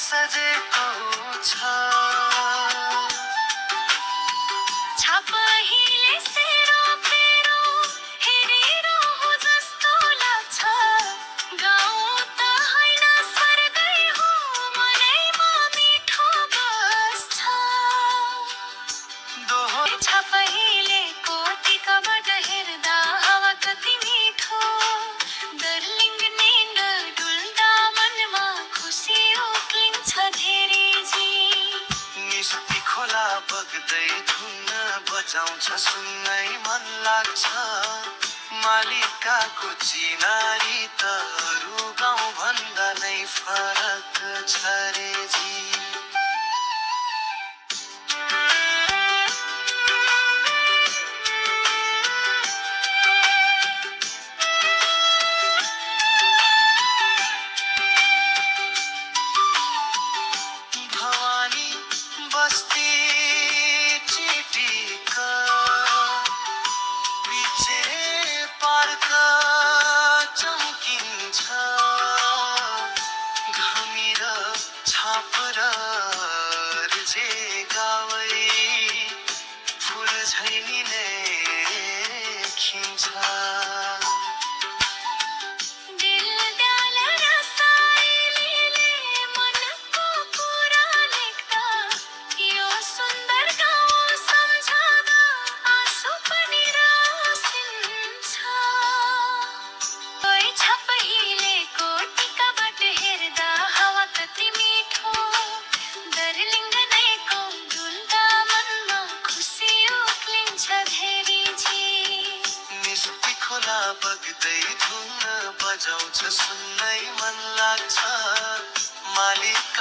सजेको छ छापहिले सेरो फेरो हेरिरहु जस्तो लाग्छ गाउँ त होइन स्वर्गै हो मनैमा मिठो बस्छ दोहोरी छापहिलेको टिकाबाट हेर्दा हावा कति मिठो दर्लिङ निन्द डुल्दा मनमा खुसी उक्लिन्छ धेरैजी निस्ती खोला बग्दै धुन बजाउँछ सुन्नै मन लाग्छ मालिकाको चिनारी त अरू गाउँ भन्दा नै फरक छ रे जी भवानी बस्ती चिटिका पिछे पार्क चम्किन्छ घमिर छाप र रिजे गावै फुल झैलिने खिन्छ खोला बग्दै धुन बजाउँछ सुन्नै मन लाग्छ मालिक